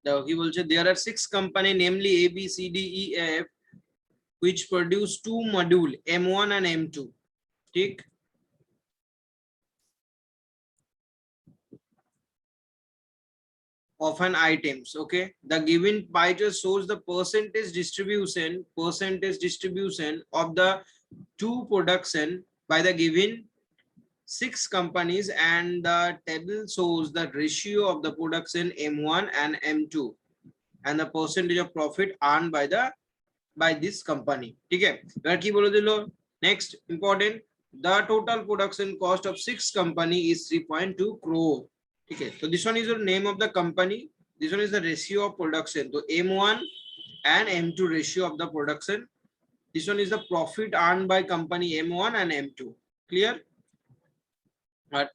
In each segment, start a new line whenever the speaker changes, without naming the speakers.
দেখো কি বলছে, there are 6 company namely A B C D E F which produce 2 module M1 and M2, ঠিক? Of an items. Okay, the given pie chart shows the percentage distribution of the two production by the given 6 companies, and the table shows the ratio of the production M1 and M2 and the percentage of profit earned by this company. ঠিক আছে, এবার কি বলে দিল, next important, the total production cost of 6 company is 3.2 crore. ঠিক আছে, so this one is the name of the company, this one is the ratio of production, so M1 and M2 ratio of the production, this one is the profit earned by company M1 and M2. Clear? আর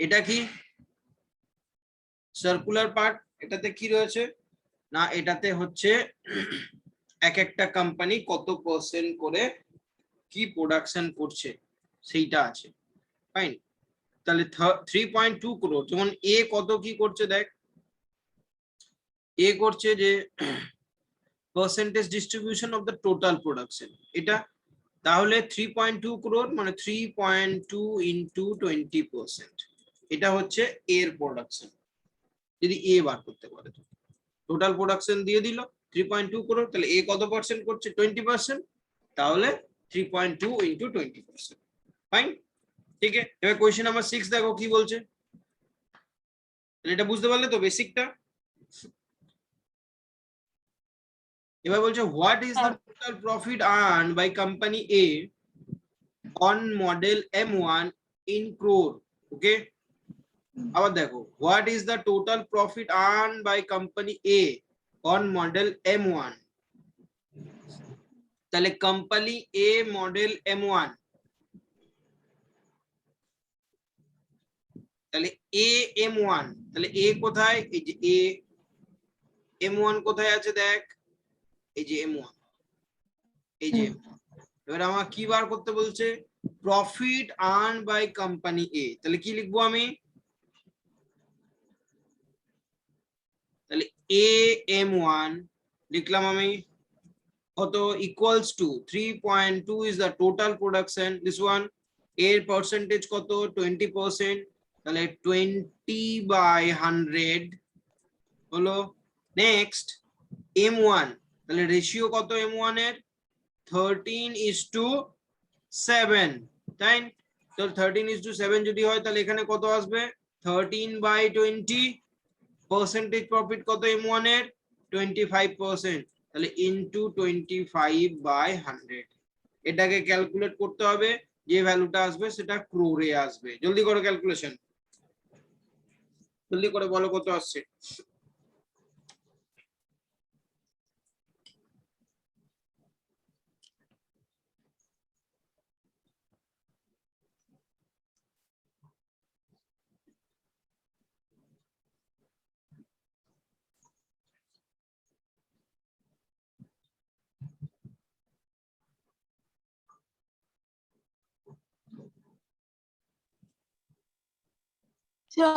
এটা কি circular part, এটাতে কি রয়েছে না, এটাতে হচ্ছে এক একটা কোম্পানি কত পার্সেন্ট করে কি প্রোডাকশন করছে সেইটা আছে, ফাইন। তাহলে 3.2 crore, যেমন এ কত কি করছে দেখ, এ করছে যে percentage distribution of the total production, এটা তাহলে 3.2 crore মানে 3.2 ইন্টু 20%, এটা হচ্ছে এর প্রোডাকশন। যদি এ বার করতে পারে, টোটাল প্রোডাকশন দিয়ে দিল 3.2 crore, তাহলে এ কত পার্সেন্ট করছে 20%, তাহলে 3.2 ইন্টু 20%, ফাইন। ঠিক আছে, এবার কোয়েশ্চেন নাম্বার 6 দেখো কি বলছে, এটা বুঝতে পারলে তো বেসিকটা। এবার বলছে what is the total profit earn by company A on model M1 in crore. Okay, আবার দেখো what is the total profit earn by company A on model M1, তাহলে কোম্পানি এ মডেল M1, তাহলে এ M1, তাহলে এ কোথায়, এই যে এ, M1 কোথায় আছে দেখ, এই যে M1, এই যে এবার আমার কি বার করতে বলছে, প্রফিট আর্ন বাই কোম্পানি এ, তাহলে কি লিখবো আমি, তাহলে এ M1 লিখলাম আমি, কত equals to 3.2 is the total production, this one এর পার্সেন্টেজ কত 20%, তাহলে 20/100 হলো। নেক্সট M1, তাহলে রেশিও কত M1 এর 13:7, তাই তো 13:7 যদি হয় তাহলে এখানে কত আসবে 13/20, পার্সেন্টেজ প্রফিট কত M1 এর 25%, তাহলে ইনটু 25/100, এটাকে ক্যালকুলেট করতে হবে, যে ভ্যালুটা আসবে সেটা ক্রোরে আসবে। জলদি করো ক্যালকুলেশন, জলদি করে বলো কত আসছে।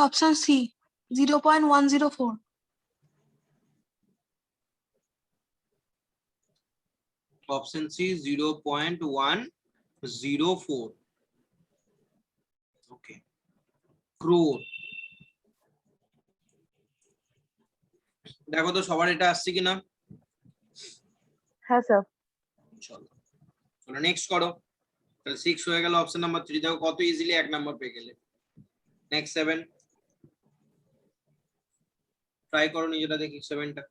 Option C, 0.104.
অপশন সি 0.104, ওকে, ক্রোর। দেখো তো সবার এটা আসছে কিনা।
হ্যাঁ স্যার।
চলো চলো নেক্সট করো, তাহলে 6 হয়ে গেল, অপশন নাম্বার 3 দেখো কত ইজিলি 1 নাম্বার পেয়ে গেলে। নেক্সট 7 ট্রাই করো নিজেটা, দেখি 7টা।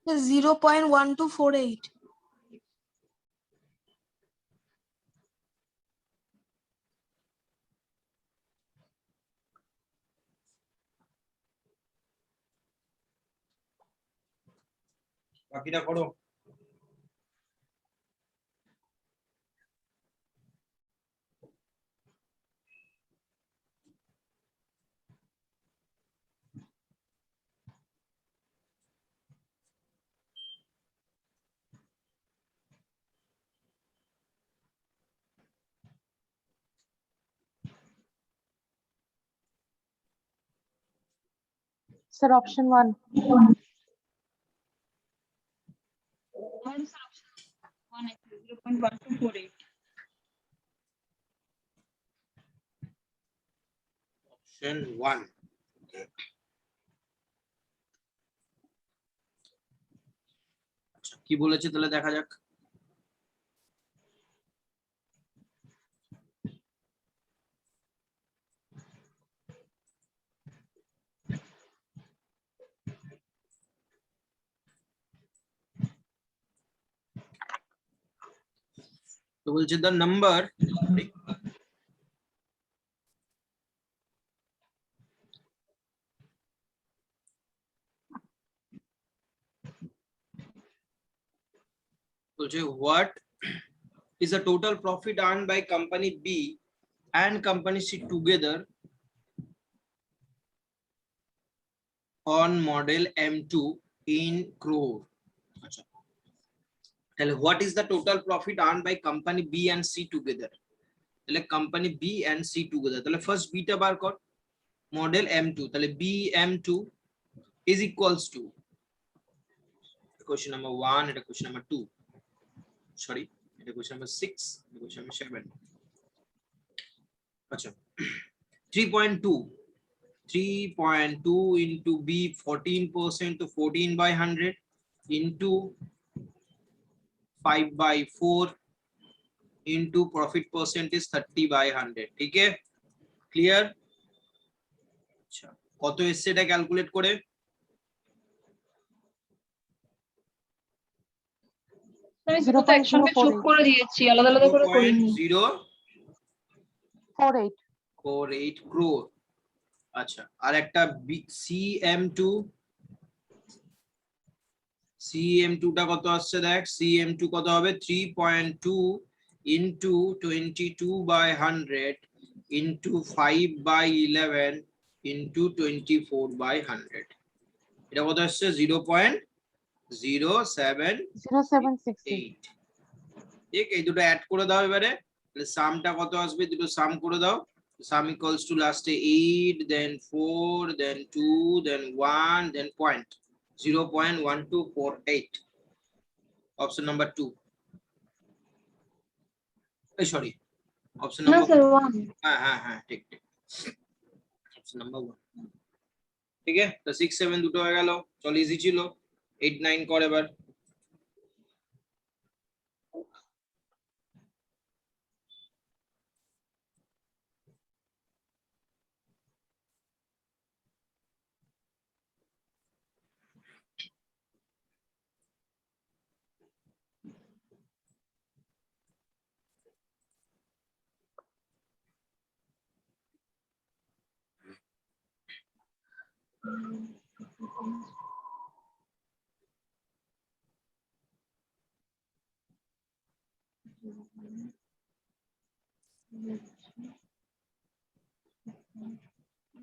0.1248.
বাকিটা করো।
Sir, option 1.
One sir, option 1 actually 0.1248.
Option 1। আচ্ছা কি বলেছে তাহলে দেখা যাক। তো বলছে the number বলছে what is the total profit earned by company B and company C together on model M2 in crore। আচ্ছা তাহলে what is the total profit earned by company B and C together, তাহলে company B and C together, তাহলে first B টা বার কর, model M2, তাহলে B M2 is equals to question number 1, এটা question number 2, sorry এটা question number 6, এটা question number 7। আচ্ছা 3.2 into B 14% to 14 by 100 into 5/4 into profit percent is 30 by 100। ठीक है क्लियर। আচ্ছা কত এসছে এটা ক্যালকুলেট করে,
আমি দুটো একসঙ্গে যোগ করে দিয়েছি, আলাদা আলাদা করে করিনি।
0.48
crore। আচ্ছা আর একটা CM2 টা কত আসছে দেখ, CM2 কত হবে 3.2 into 22 by 100 into 5 by 11 into 24 by 100, এটা কত আসছে 0.0768। ঠিক এই দুটো অ্যাড করে দাও এবারে, তাহলে সামটা কত আসবে, দুটো সাম করে দাও। সাম ইকুয়ালস টু লাস্টে 8 দেন 4 দেন 2 দেন 1 দেন পয়েন্ট 0.1248। অপশন নাম্বার 2, এই সরি অপশন
না
নাম্বার
স্যার 1।
হ্যাঁ হ্যাঁ হ্যাঁ ঠিক ঠিক অপশন নাম্বার 1। ঠিক আছে তো 6 7 দুটো হয়ে গেল, চল ইজি ছিল। 8 9 কর এবার।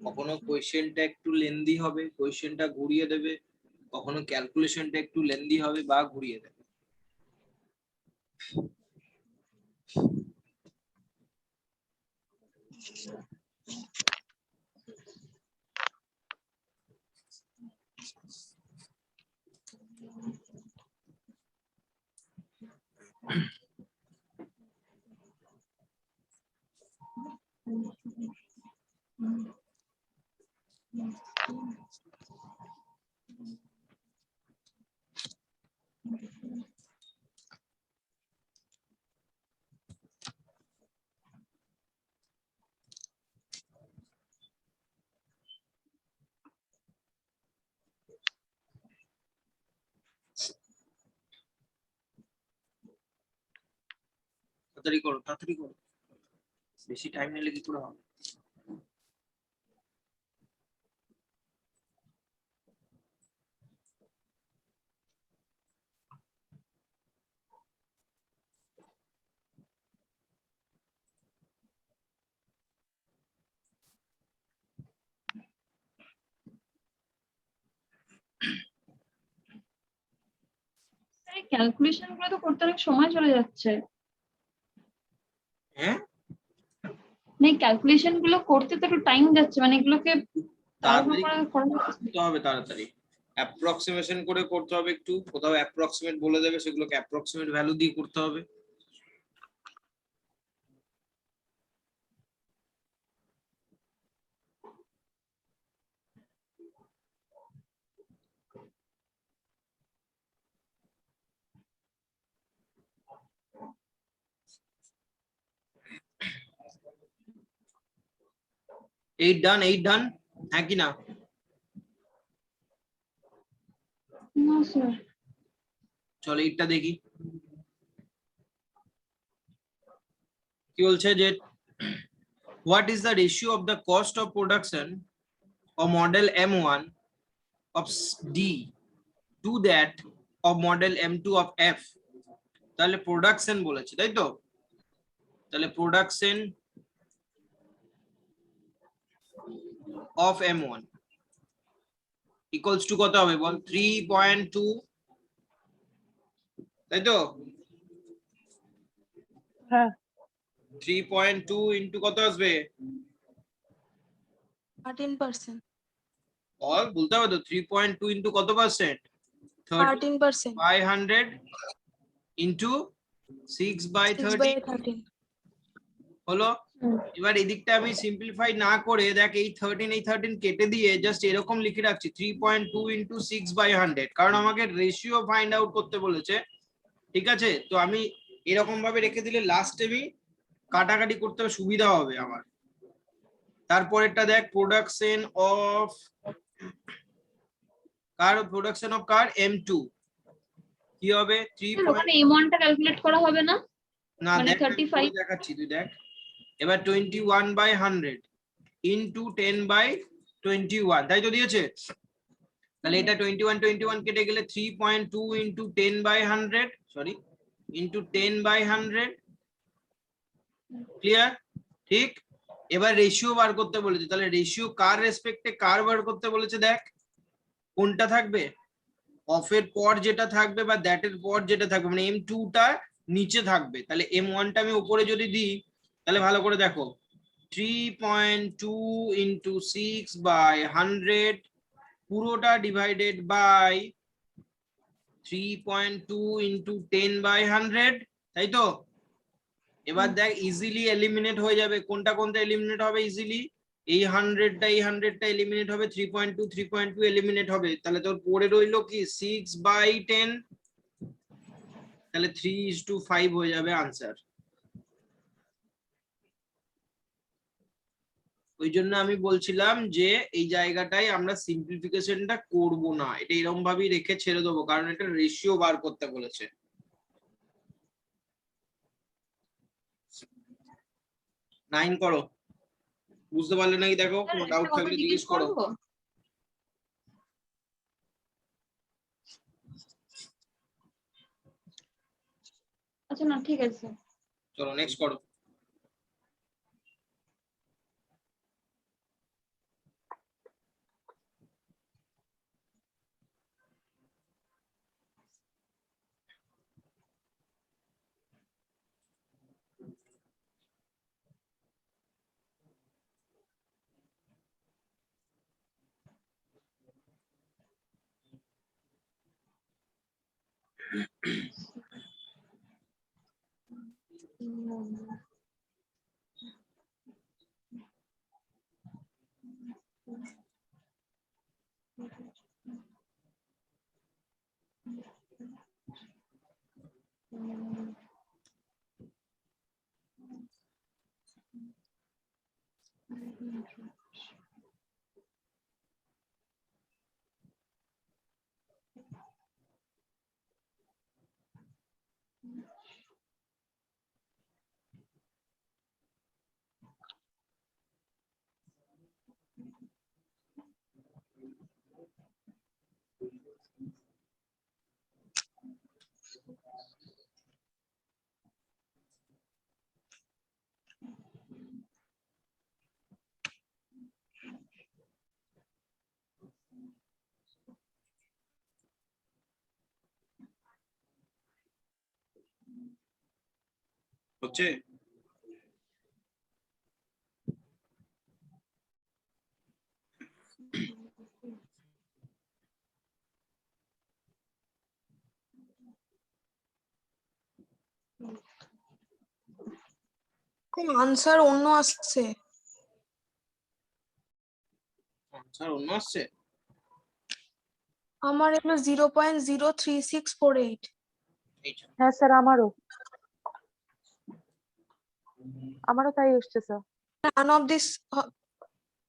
কখনো কোয়েশ্চেনটা একটু লেন্দি হবে, কোয়েশ্চেনটা ঘুরিয়ে দেবে, কখনো ক্যালকুলেশনটা একটু লেন্দি হবে বা ঘুরিয়ে দেবে। তাড়াতাড়ি করো, তাড়াতাড়ি করো, বেশি টাইম নিলে কি করে হবে?
ক্যালকুলেশন গুলো তো করতে অনেক সময় চলে যাচ্ছে।
হ্যাঁ,
মানে ক্যালকুলেশন গুলো করতে তো একটু টাইম যাচ্ছে, মানে এগুলোকে তাড়াহুড়ো
তাড়াতাড়ি
করে করা যাচ্ছে।
করতে হবে, তাড়াতাড়ি অ্যাপ্রক্সিমেশন করে করতে হবে, একটু কোথাও অ্যাপ্রক্সিমেট বলে দেবে, সেগুলোকে অ্যাপ্রক্সিমেট ভ্যালু দিয়ে করতে হবে। এইট ডান, হ্যাঁ কি না?
না স্যার।
চলো এইটটা দেখি কি বলছে, যে what is the ratio of the cost of production of model M1 of D to that of model M2 of F? তাহলে প্রোডাকশন বলেছে, তাই তো? তাহলে production of M1 equals to কত হবে বল? 3.2, তাই তো?
হ্যাঁ
3.2 ইন্টু কত আসবে?
13%.
অল বলতে হবে তো, 3.2 ইন্টু কত পার্সেন্ট?
13%.
500 ইন্টু 6/13
6/13.
হলো।
হুম।
এবার এদিকটা আমি সিম্পলিফাই না করে দেখ, এই 13 কেটে দিয়ে জাস্ট এরকম লিখে রাখছি 3.2 ইন্টু 6/100, কারণ আমাকে রেশিও ফাইন্ড আউট করতে বলেছে। ঠিক আছে, তো আমি এরকম ভাবে রেখে দিলে লাস্টে আমি কাটাকাটি করতে সুবিধা হবে আমার। তারপরেরটা দেখ, প্রোডাকশন অফ কার M2 কি হবে? 3.
ওখানে M1 টা ক্যালকুলেট করা হবে না?
না
মানে
দেখ, আমি
35
করে দেখাচ্ছি, তুই দেখ। এবার 21/100 ইন্টু 10/21, তাই তো দিয়েছে? তাহলে এটা 21 কেটে গেলে 3.2 ইন্টু 10/100, সরি, ইন্টু 10/100। ক্লিয়ার? ঠিক। এবার রেশিও বার করতে বলেছে, তাহলে রেশিও কার রেসপেক্টে কার বার করতে বলেছে, দেখ কোনটা থাকবে, অফের পর যেটা থাকবে বা দ্যাটের পর যেটা থাকবে, মানে M2 টা নিচে থাকবে, তাহলে M1 টা আমি উপরে যদি দিই, তাহলে ভালো করে দেখো, 3.2 ইন্টু 6/100 পুরোটা ডিভাইডেড বাই 3.2 ইন্টু 10/100, তাই তো? এবার দেখ ইজিলি এলিমিনেট হয়ে যাবে, কোনটা কোনটা এলিমিনেট হবে ইজিলি, এই 100টা এলিমিনেট হবে, 3.2 এলিমিনেট হবে, তাহলে তোর পড়ে রইলো কি 6/10, তাহলে 3:5 হয়ে যাবে আনসার। ওই জন্য আমি বলছিলাম যে এই জায়গাটায় আমরা সিম্পলিফিকেশনটা করব না, এটা এরকম ভাবেই রেখে ছেড়ে দেবো, কারণ এটা রেশিও বার করতে বলেছে। 9 করো, বুঝতে পারলে নাকি দেখো, কোনো ডাউট
একটা কথা
থাকলে
জিজ্ঞেস
জিজ্ঞেস করো।
করবো? আচ্ছা না, ঠিক আছে।
চলো নেক্সট করো। হচ্ছে?
আনসার অন্য আসছে।
আনসার অন্য আসছে?
আমার এগুলো 0.03648।
এইটা
হ্যাঁ স্যার, আমারও তাই এসছে স্যার।
None of this.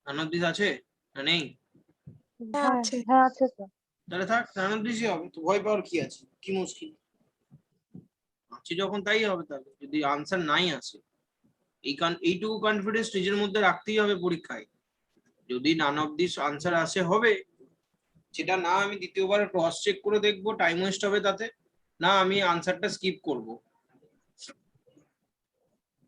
নানাদিস আছে না নেই?
হ্যাঁ
আছে।
হ্যাঁ আছে স্যার।
তাহলে থাক, নানাদিসই হবে, তো ভয় পাওয়ার কি আছে, কি মুশকিল আছে যখন তাই হবে। তাহলে যদি আনসার নাই আসে, এইটুকু কনফিডেন্স নিজের মধ্যে রাখতেই হবে পরীক্ষায়। যদি নান অফ দিস আনসার আসে হবে, সেটা না আমি দ্বিতীয়বার ক্রস চেক করে দেখবো, টাইম ওয়েস্ট হবে তাতে, না আমি আনসারটা স্কিপ করব।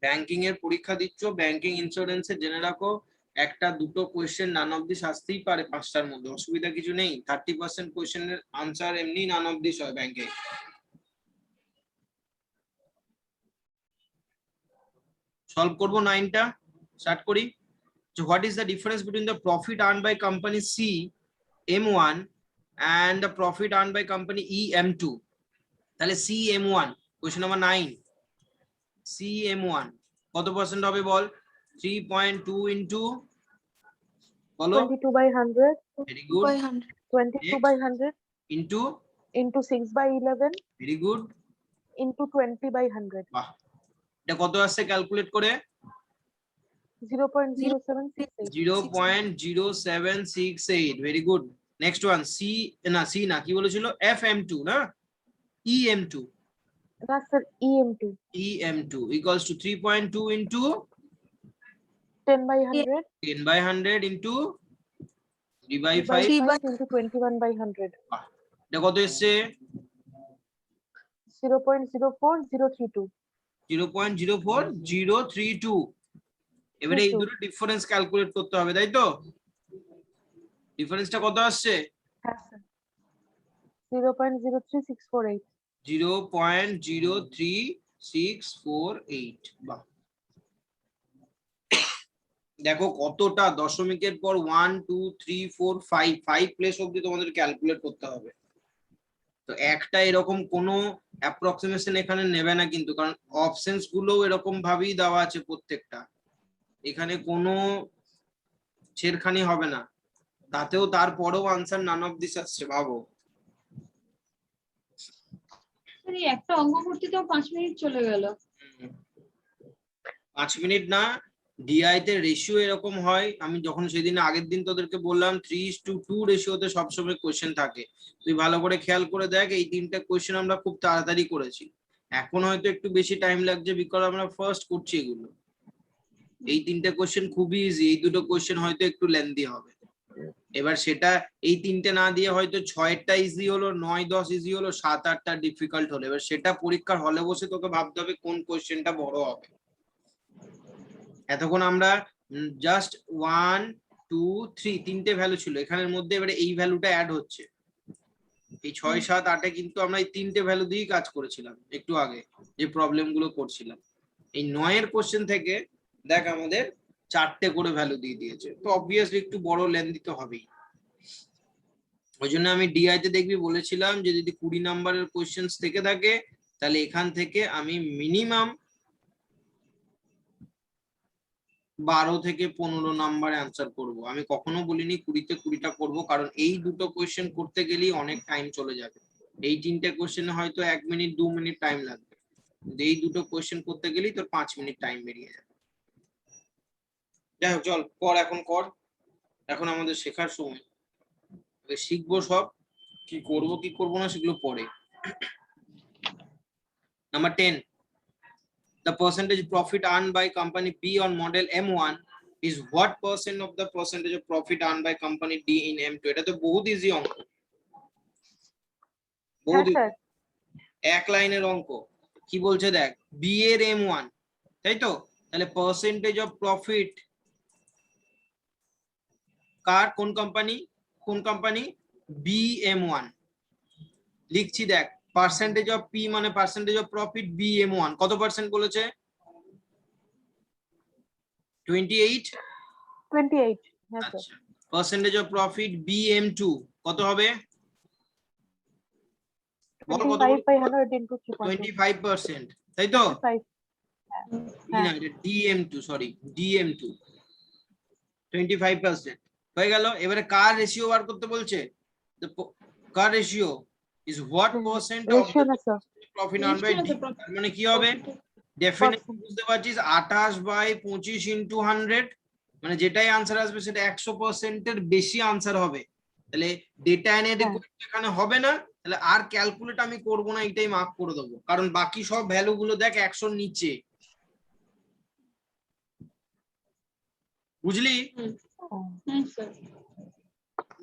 ব্যাংকিং এর পরীক্ষা দিচ্ছ, ব্যাংকিং ইন্স্যুরেন্সে জেনে রাখো একটা দুটো কোয়েশ্চেন নান অফ দিস আসতেই পারে 5টার মধ্যে, অসুবিধা কিছু নেই। 30% কোয়েশ্চেনের আনসার এমনি নান অফ দিস হয় ব্যাংকে। সলভ করবো 9টা, স্টার্ট করি। So what is the difference between the profit earned by company C M1 and the profit earned by company E M2? তাহলে C M1, question number 9, C M1 কত percent হবে বল? 3.2 into, বলো,
22/100,
very good,
22/100
into,
into 6/11
very good,
into 20/100,
বাহ, এটা কত আসছে calculate করে?
0.0768.
0.0768, very good. Next one C, না সি না, কি বলেছিল, FM2 না EM2?
না sir, EM2
EM2 equals to 3.2 into
10/100
10/100 into 3/5,
3/5 into 21/100,
এটা কত এসছে?
0.04032.
0.04032। এবারে এই দুটো ডিফারেন্স ক্যালকুলেট করতে হবে, তাই তো? ডিফারেন্সটা কত আসছে?
হ্যাঁ স্যার, 0.03648.
0.03648। বাহ, দেখো কতটা দশমিকের পর 1 2 3 4 5 প্লেস অবধি তোমাদের ক্যালকুলেট করতে হবে। তো একটা এরকম কোনো অ্যাপ্রক্সিমেশন এখানে নেবে না কিন্তু, কারণ অপশনস গুলো এরকম ভাবেই দেওয়া আছে প্রত্যেকটা, এখানে কোনো ছেড়খানি হবে না, তাতেও তারপরেও আনসার নান অফ দিস আসছে, ভাবো।
স্যার এই একটা অঙ্ক করতে তো 5 মিনিট চলে গেল।
5 মিনিট না, ডিআই তে রেশিও এরকম হয়, আমি যখন সেদিন আগের দিন তোদেরকে বললাম 3:2 রেশিওতে সবসময় কোয়েশ্চেন থাকে, তুই ভালো করে খেয়াল করে দেখ, এই 3টে কোয়েশ্চেন আমরা খুব তাড়াতাড়ি করেছি। এখন হয়তো একটু বেশি টাইম লাগছে বিকজ আমরা ফার্স্ট করছি এগুলো। এই 3টে কোয়েশ্চেন খুবই ইজি, এই দুটো কোয়েশ্চেন হয়তো একটু লেন্দি হবে। এবার সেটা এই 3টে না দিয়ে হয়তো 6টা ইজি হলো, 9 10 ইজি হলো, 7 8টা ডিফিকাল্ট হলো। এবার সেটা পরীক্ষার হলে বসে তোকে ভাবতে হবে কোন কোয়েশ্চেনটা বড় হবে। এতক্ষণ আমরা জাস্ট 1 2 3 তিনটে ভ্যালু ছিল এখানের মধ্যে, এবারে এই ভ্যালুটা অ্যাড হচ্ছে। এই 6 7 8 কিন্তু আমরা এই 3টে ভ্যালু দিয়েই কাজ করেছিলাম একটু আগে যে প্রবলেম গুলো করছিলাম। এই 9 এর কোশ্চেন থেকে দেখ আমাদের 4টে করে ভ্যালু দিয়ে দিয়েছে, তো অবভিয়াসলি একটু বড় লেন্থ দিতে হবেই। ওই জন্য আমি ডিআই তে দেখবি বলেছিলাম যে যদি 20 নাম্বারের কোশ্চেন থেকে থাকে তাহলে এখান থেকে আমি মিনিমাম 12 থেকে 15 নাম্বারে অ্যান্সার করব। আমি কখনো বলিনি 20তে 20টা করব, কারণ এই দুটো কোয়েশ্চেন করতে গেলেই অনেক টাইম চলে যাবে। এই 3টে কোয়েশ্চেনে হয়তো 1 মিনিট 2 মিনিট টাইম লাগবে, কিন্তু এই দুটো কোয়েশ্চেন করতে গেলেই তোর 5 মিনিট টাইম বেরিয়ে যাবে। যাই হোক, চল কর, এখন কর, এখন আমাদের শেখার সময়, শিখবো সব, কি করব কি করব না সেগুলো পরে। Number 10, the percentage profit earned by company B on model M1 is what percent of the percentage of profit earned by company D in M2? এটা তো বহুত ইজি অঙ্ক, বহুত
হ্যাঁ স্যার,
এক লাইনের অঙ্ক। কি বলছে দেখ, B এর M1, তাই তো? তাহলে পার্সেন্টেজ অফ প্রফিট কার, কোন কোম্পানি, কোন কোম্পানি? বি M1 লিখছি দেখ, পার্সেন্টেজ অফ পি মানে percentage of profit, B M1 কত পার্সেন্ট বলেছে? 28
28. Yes, sir.
আচ্ছা পার্সেন্টেজ অফ প্রফিট BM2 কত হবে? বলো কত
25 by 100 into 3.2.
25%, তাই তো?
5.
না এটা DM2, সরি DM2 25% হয়ে গেল। এবারে কার রেশিও বার করতে বলছে? কার ratio is what percent of
Ratio
the
na sir.
profit earned by D? তার মানে কি হবে? ডেফিনেটলি বুঝতে পারছিস 28 বাই 25 ইনটু 100, মানে যেটাই আনসার আসবে সেটা 100% এর বেশি আনসার হবে। তাহলে ডেটা অ্যানালিটিক্স এখানে হবে না, তাহলে আর ক্যালকুলেট আমি করব না, এটাই মার্ক করে দেবো, কারণ বাকি সব ভ্যালু গুলো দেখ 100 এর নিচে। বুঝলি?
হ্যাঁ স্যার।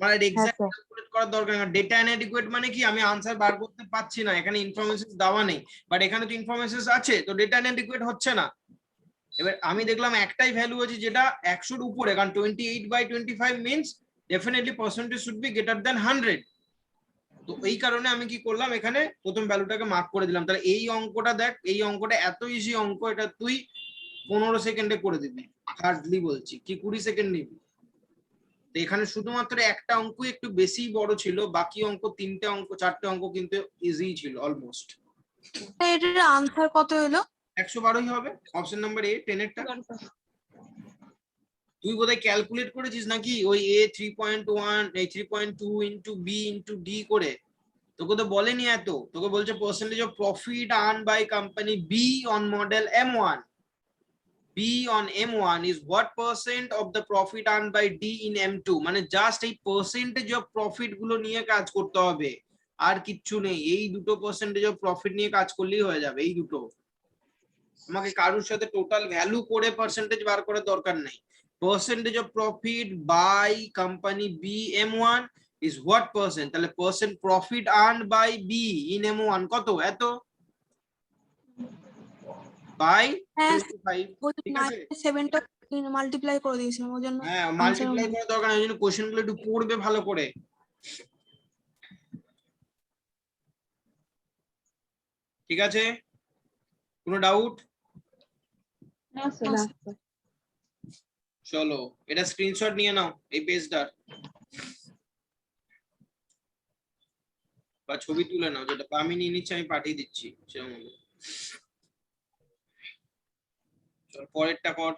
মানে এক্সাক্ট
sir.
ক্যালকুলেট করার দরকার নেই। ডেটা অ্যানালিটিক্স মানে কি, আমি আনসার বার করতে পারছি না, এখানে ইনফরমেশন দেওয়া নেই, বাট এখানে তো ইনফরমেশন আছে, তো ডেটা অ্যানালিটিক্স হচ্ছে না। এবার আমি দেখলাম একটাই ভ্যালু আছে যেটা 100 এর উপরে, কারণ 28 by 25 means definitely percentage should be greater than 100। তো এই কারণে আমি কি করলাম, এখানে প্রথম ভ্যালুটাকে মার্ক করে দিলাম। তাহলে এই অঙ্কটা দেখ, এই অঙ্কটা এত ইজি অঙ্ক, এটা তুই 15 সেকেন্ডে করে দিবি হার্ডলি বলছি, কি 20 সেকেন্ড নিবি। তো এখানে শুধুমাত্র একটা অঙ্ক একটু বেশি বড় ছিল, বাকি অঙ্ক 3টে অঙ্ক 4টে অঙ্ক কিন্তু ইজি ছিল অলমোস্ট।
এটার আনসার কত হলো?
112ই হবে, অপশন নাম্বার A 10 এরটা। তুই বোধহয় ক্যালকুলেট করেছিস নাকি ওই A 3.1 এই 3.2 ইনটু B ইনটু D করে? তোকে তো বলেনি এত, তোকে বলছে percentage of profit earn by company B on model M1. B on M1 is what percent of the profit earned by D in M2, মানে জাস্ট এই পার্সেন্টেজ অফ প্রফিট গুলো নিয়ে কাজ করতে হবে, আর কিচ্ছু নেই। এই দুটো পার্সেন্টেজ অফ প্রফিট নিয়ে কাজ করলেই হয়ে যাবে, এই দুটো। আমাকে কারোর সাথে টোটাল ভ্যালু করে পার্সেন্টেজ বার করার দরকার নেই। Percentage of profit by company B M1 is what percent, তাহলে percent profit earned by B in M1 কত? এত বাই
হ্যাঁ
25, ঠিক আছে?
7টা মাল্টিপ্লাই করে দিয়েছিলাম ওই জন্য
হ্যাঁ
answer
মাল্টিপ্লাই
হলো।
করার দরকার নেই, ওই জন্য কোশ্চেন গুলো একটু পড়বে ভালো করে। ঠিক আছে, কোনো ডাউট?
না স্যার।
Na sir.
চলো এটা স্ক্রিনশট নিয়ে নাও এই পেজটার, বা ছবি তুলে নাও, যেটা আমি নিয়ে নিচ্ছি আমি পাঠিয়ে দিচ্ছি সেরকম। চল পরেরটা কর।